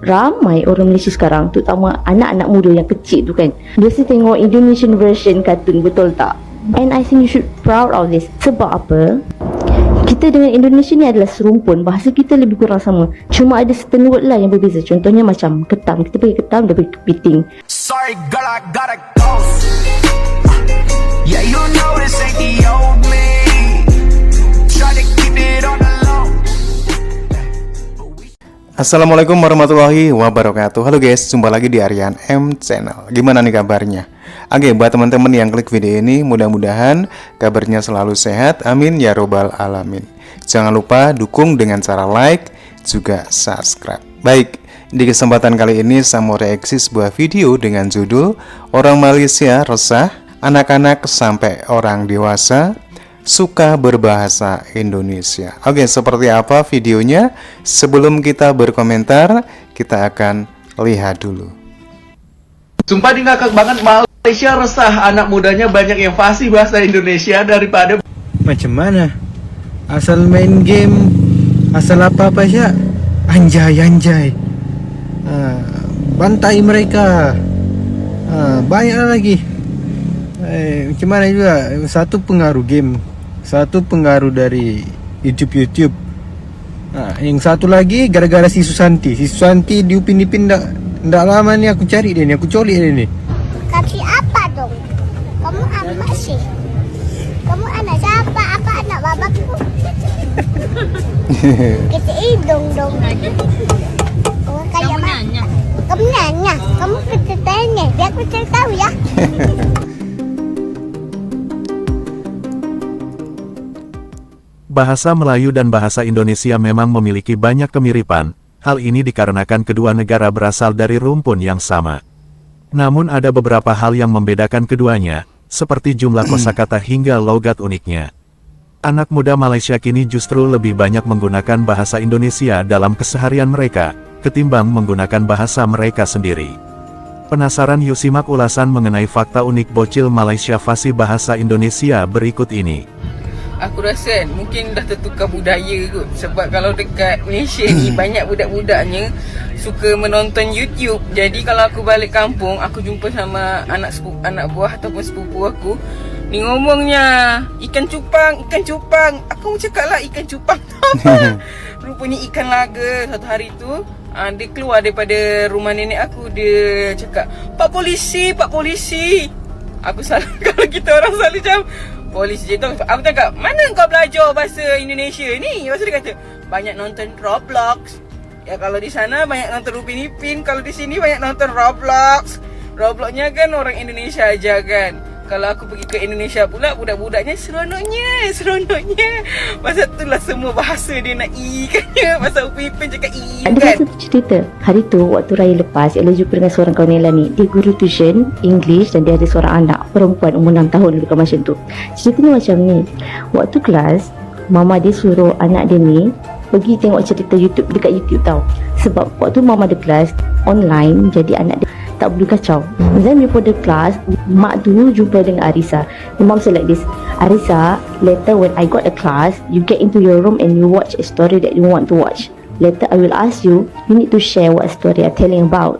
ramai orang Malaysia sekarang, terutama anak-anak muda yang kecil tu kan, biasa tengok Indonesian version kartun, betul tak? And I think you should proud of this. Sebab apa? Kita dengan Indonesia ni adalah serumpun. Bahasa kita lebih kurang sama, cuma ada certain word lah yang berbeza. Contohnya macam ketam, kita pergi ketam, dia pergi kepiting. Sorry girl, I gotta go. Yeah, you know this ain't the old me. Try to keep it on the low. Assalamualaikum warahmatullahi wabarakatuh. Halo guys, jumpa lagi di Aryan M Channel. Gimana nih kabarnya? Oke, buat teman-teman yang klik video ini, mudah-mudahan kabarnya selalu sehat. Amin ya robbal alamin. Jangan lupa dukung dengan cara like, juga subscribe. Baik, di kesempatan kali ini saya mau reaksi sebuah video dengan judul Orang Malaysia Resah, Anak-anak sampai orang dewasa suka berbahasa Indonesia. Oke, seperti apa videonya? Sebelum kita berkomentar, kita akan lihat dulu. Sumpah di ngakak banget, Malaysia resah, anak mudanya banyak yang fasih bahasa Indonesia daripada. Macam mana? Asal main game, asal apa-apa saja, anjay. Bantai mereka. Banyak lagi. Macam mana juga? Satu pengaruh game, satu pengaruh dari YouTube. Yang satu lagi gara-gara si Susanti di Upin ndak lama ni aku cari dia ni, aku colik dia ni. Kasih apa dong? Kamu anak sih? Kamu anak siapa? Apa anak babaku? Kita hidung dong. Kamu kayak mana? Kamu nanya. Kamu kita tanya. Biar aku cari tahu ya. Bahasa Melayu dan bahasa Indonesia memang memiliki banyak kemiripan. Hal ini dikarenakan kedua negara berasal dari rumpun yang sama. Namun ada beberapa hal yang membedakan keduanya, seperti jumlah kosakata hingga logat uniknya. Anak muda Malaysia kini justru lebih banyak menggunakan bahasa Indonesia dalam keseharian mereka, ketimbang menggunakan bahasa mereka sendiri. Penasaran? Yuk simak ulasan mengenai fakta unik bocil Malaysia fasih bahasa Indonesia berikut ini. Aku rasa mungkin dah tertukar budaya kot. Sebab kalau dekat Malaysia ni banyak budak-budaknya suka menonton YouTube. Jadi kalau aku balik kampung, aku jumpa sama anak buah ataupun sepupu aku, ni ngomongnya ikan cupang. Aku cakap lah ikan cupang rupanya ikan laga. Satu hari tu dia keluar daripada rumah nenek aku, dia cakap, Pak polisi. Aku salah. Kalau kita orang selalu macam polis je tu. Aku cakap, mana kau belajar bahasa Indonesia ni? Lepas tu dia kata, banyak nonton Roblox. Ya kalau di sana banyak nonton Upin Ipin, kalau di sini banyak nonton Roblox. Robloxnya kan orang Indonesia aja kan. Kalau aku pergi ke Indonesia pula, budak-budaknya seronoknya. Masa tu lah semua bahasa dia nak i-kannya. Masa Upin Ipin cakap i kan. Ada satu cerita. Hari tu waktu raya lepas, Ella jumpa dengan seorang kawan Ella ni. Dia guru tuition English dan dia ada seorang anak perempuan umur 6 tahun lebih kurang macam tu. Ceritanya macam ni. Waktu kelas, mama dia suruh anak dia ni pergi tengok cerita YouTube dekat YouTube tau. Sebab waktu mama ada kelas online, jadi anak dia tak boleh kacau. Then before the class, mak tu jumpa dengan Arisa. The mom said like this, Arisa, later when I got a class, you get into your room and you watch a story that you want to watch. Later I will ask you need to share what story I'm telling about.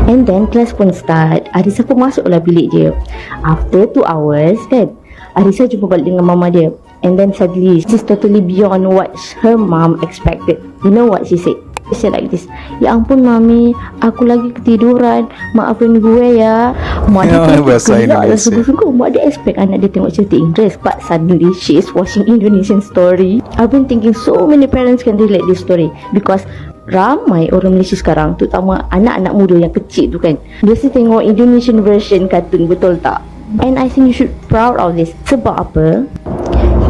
And then class pun start. Arisa pun masuklah bilik dia. After 2 hours kan, Arisa jumpa balik dengan mama dia. And then suddenly she's totally beyond what her mom expected. You know what she said? She said like this, ya ampun mami, aku lagi ketiduran, maafin gue ya. Mak dia bahasa Indonesia. Sungguh-sungguh mak dia expect anak dia tengok cerita Inggeris, but suddenly she is watching Indonesian story. I've been thinking so many parents can relate this story, because ramai orang Malaysia sekarang, terutama anak-anak muda yang kecil tu kan, biasa tengok Indonesian version kartun, betul tak? And I think you should proud of this. Sebab apa?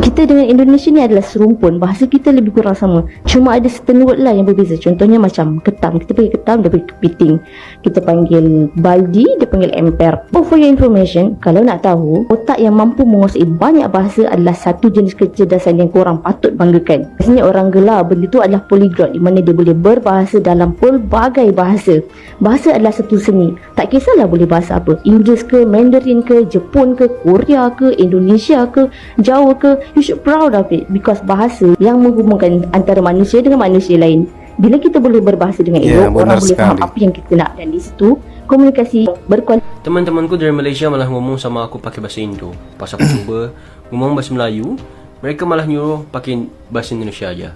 Kita dengan Indonesia ni adalah serumpun. Bahasa kita lebih kurang sama, cuma ada certain word lah yang berbeza. Contohnya macam ketam, kita panggil ketam, dia panggil kepiting. Kita panggil baldi, dia panggil emper. Oh, for your information, kalau nak tahu, otak yang mampu menguasai banyak bahasa adalah satu jenis kecerdasan yang korang patut banggakan. Biasanya orang gelar benda tu adalah polyglot, di mana dia boleh berbahasa dalam pelbagai bahasa. Bahasa adalah satu seni. Tak kisahlah boleh bahasa apa, Inggeris ke, Mandarin ke, Jepun ke, Korea ke, Indonesia ke, Jawa ke. You should proud of it, because bahasa yang menghubungkan antara manusia dengan manusia lain. Bila kita boleh berbahasa dengan Ya, elok, benar orang boleh faham sekali. apa yang kita nak, dan di situ komunikasi berkualitas. Teman-temanku dari Malaysia malah ngomong sama aku pakai bahasa Indo. Pas aku cuba ngomong bahasa Melayu, mereka malah nyuruh pakai bahasa Indonesia aja.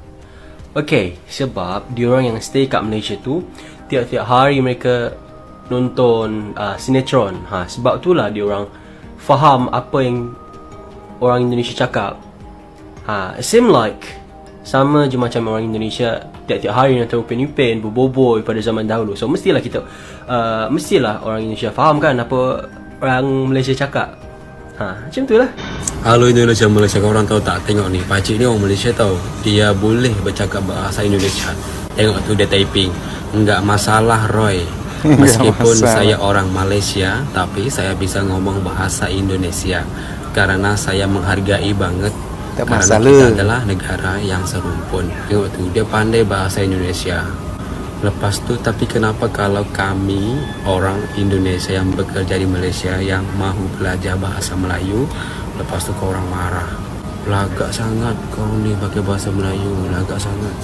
Okay, sebab diorang yang stay kat Malaysia tu tiap-tiap hari mereka nonton sinetron. Sebab itulah diorang faham apa yang orang Indonesia cakap. It seem like sama je macam orang Indonesia tiap-tiap hari nonton Upin Ipin, berboboi pada zaman dahulu. So mestilah mestilah orang Indonesia faham kan apa orang Malaysia cakap. Macam tu lah. Halo Indonesia, Malaysia, korang tahu tak? Tengok ni, pakcik ni orang Malaysia tahu. Dia boleh bercakap bahasa Indonesia. Tengok tu dia typing. Enggak masalah Roy. Meskipun masalah. saya orang Malaysia, tapi saya bisa ngomong bahasa Indonesia karena saya menghargai banget. Tak Karena masalah. kita adalah negara yang serumpun. Tengok tu, dia pandai bahasa Indonesia. Lepas tu, tapi kenapa kalau kami orang Indonesia yang bekerja di Malaysia yang mahu belajar bahasa Melayu, lepas tu korang marah. Lagak sangat kau ni pakai bahasa Melayu, lagak sangat.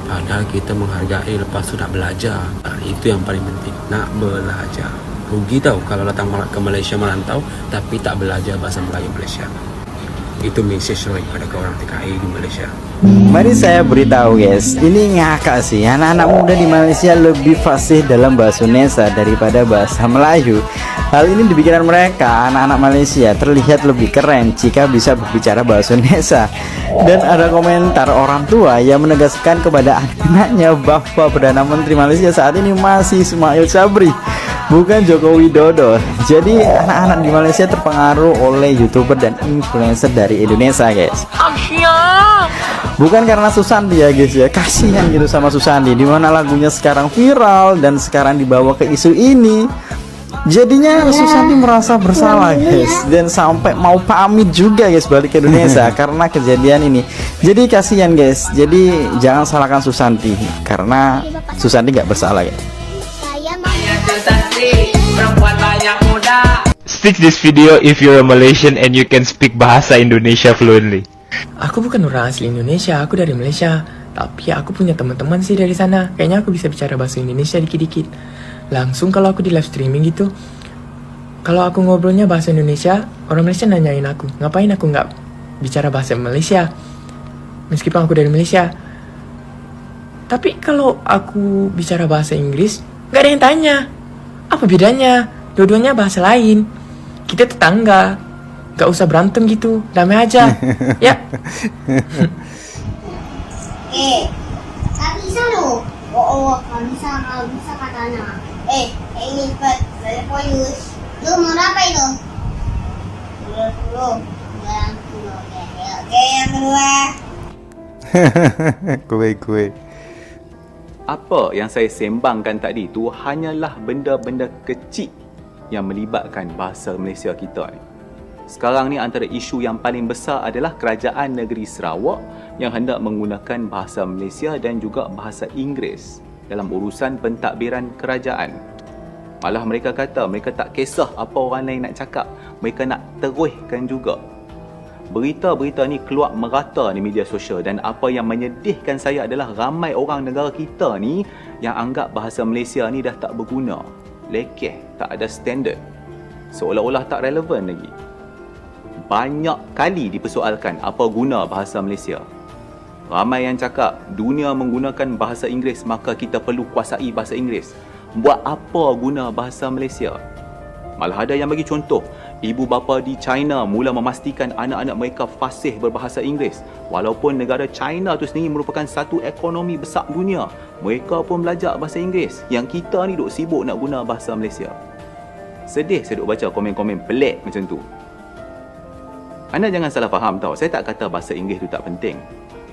Padahal kita menghargai, lepas tu nak belajar. Itu yang paling penting, nak belajar. Rugi tau kalau datang ke Malaysia merantau tapi tak belajar bahasa Melayu Malaysia. Itu message Roy pada korang TKI di Malaysia. Mari saya beritahu guys, ini ngakak sih. Anak-anak muda di Malaysia lebih fasih dalam bahasa Indonesia daripada bahasa Melayu. Hal ini di pikiran mereka, anak-anak Malaysia terlihat lebih keren jika bisa berbicara bahasa Indonesia. Dan ada komentar orang tua yang menegaskan kepada anak-anaknya bahwa Perdana Menteri Malaysia saat ini masih Ismail Sabri, bukan Joko Widodo. Jadi anak-anak di Malaysia terpengaruh oleh YouTuber dan influencer dari Indonesia guys. Bukan karena Susanti ya guys ya, kasihan gitu sama Susanti, dimana lagunya sekarang viral dan sekarang dibawa ke isu ini. Jadinya Susanti merasa bersalah guys, dan sampai mau pamit juga guys balik ke Indonesia karena kejadian ini. Jadi kasihan guys, jadi jangan salahkan Susanti karena Susanti nggak bersalah guys. Saya mau Stitch this video if you're a Malaysian and you can speak bahasa Indonesia fluently. Aku bukan orang asli Indonesia, aku dari Malaysia. Tapi aku punya teman-teman sih dari sana. Kayaknya aku bisa bicara bahasa Indonesia dikit-dikit. Langsung kalau aku di live streaming gitu, kalau aku ngobrolnya bahasa Indonesia, orang Malaysia nanyain aku, ngapain aku nggak bicara bahasa Malaysia meskipun aku dari Malaysia. Tapi kalau aku bicara bahasa Inggris, nggak ada yang tanya. Apa bedanya? Dua-duanya bahasa lain. Kita tetangga, nggak usah berantem gitu, damai aja. Ya. tak bisa loh. Oh, kalau bisa katanya. Ini lipat, boleh polis. Lu mau apa itu? 20. Oke, yang kedua. Kue. Apa yang saya sembangkan tadi tu hanyalah benda-benda kecil yang melibatkan bahasa Malaysia kita ni. Sekarang ni antara isu yang paling besar adalah kerajaan negeri Sarawak yang hendak menggunakan bahasa Malaysia dan juga bahasa Inggeris dalam urusan pentadbiran kerajaan. Malah mereka kata mereka tak kisah apa orang lain nak cakap, mereka nak teruskan juga. Berita-berita ni keluar merata di media sosial dan apa yang menyedihkan saya adalah ramai orang negara kita ni yang anggap bahasa Malaysia ni dah tak berguna, lekeh, tak ada standard, seolah-olah tak relevan lagi. Banyak kali dipersoalkan apa guna bahasa Malaysia. Ramai yang cakap dunia menggunakan bahasa Inggeris maka kita perlu kuasai bahasa Inggeris. Buat apa guna bahasa Malaysia? Malah ada yang bagi contoh, ibu bapa di China mula memastikan anak-anak mereka fasih berbahasa Inggeris. Walaupun negara China tu sendiri merupakan satu ekonomi besar dunia, mereka pun belajar bahasa Inggeris. Yang kita ni duk sibuk nak guna bahasa Malaysia. Sedih saya duk baca komen-komen pelik macam tu. Anda jangan salah faham tau, saya tak kata bahasa Inggeris tu tak penting.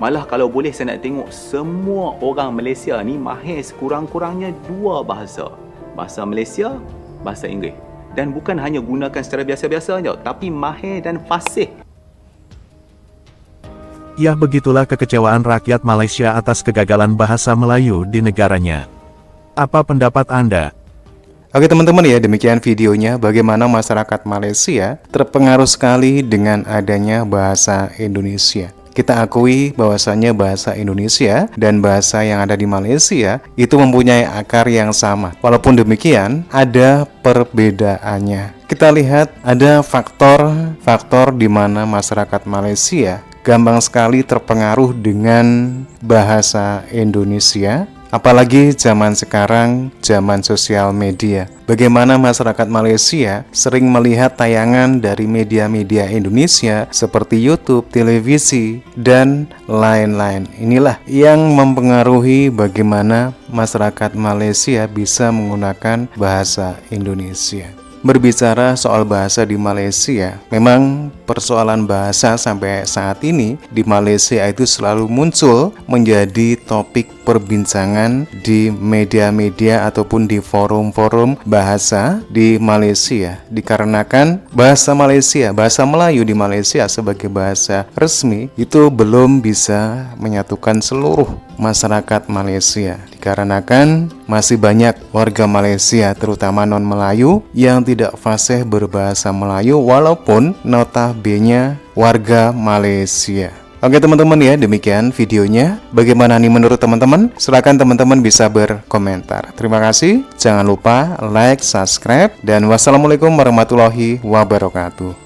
Malah kalau boleh saya nak tengok semua orang Malaysia ni mahir sekurang-kurangnya dua bahasa. Bahasa Malaysia, bahasa Inggeris. Dan bukan hanya gunakan secara biasa-biasa saja, tapi mahir dan fasih. Ya, begitulah kekecewaan rakyat Malaysia atas kegagalan bahasa Melayu di negaranya. Apa pendapat Anda? Oke teman-teman ya, demikian videonya bagaimana masyarakat Malaysia terpengaruh sekali dengan adanya bahasa Indonesia. kita akui bahwasanya bahasa Indonesia dan bahasa yang ada di Malaysia itu mempunyai akar yang sama. Walaupun demikian, ada perbedaannya. Kita lihat ada faktor di mana masyarakat Malaysia gampang sekali terpengaruh dengan bahasa Indonesia. Apalagi zaman sekarang, zaman sosial media. Bagaimana masyarakat Malaysia sering melihat tayangan dari media-media Indonesia seperti YouTube, televisi, dan lain-lain. Inilah yang mempengaruhi bagaimana masyarakat Malaysia bisa menggunakan bahasa Indonesia. Berbicara soal bahasa di Malaysia, memang persoalan bahasa sampai saat ini di Malaysia itu selalu muncul menjadi topik perbincangan di media-media ataupun di forum-forum bahasa di Malaysia. Dikarenakan bahasa Malaysia, bahasa Melayu di Malaysia sebagai bahasa resmi itu belum bisa menyatukan seluruh masyarakat Malaysia. Dikarenakan masih banyak warga Malaysia terutama non-Melayu yang tidak fasih berbahasa Melayu walaupun notabene warga Malaysia. Oke teman-teman ya, demikian videonya. Bagaimana nih menurut teman-teman? Silakan teman-teman bisa berkomentar. Terima kasih. Jangan lupa like, subscribe, dan wassalamualaikum warahmatullahi wabarakatuh.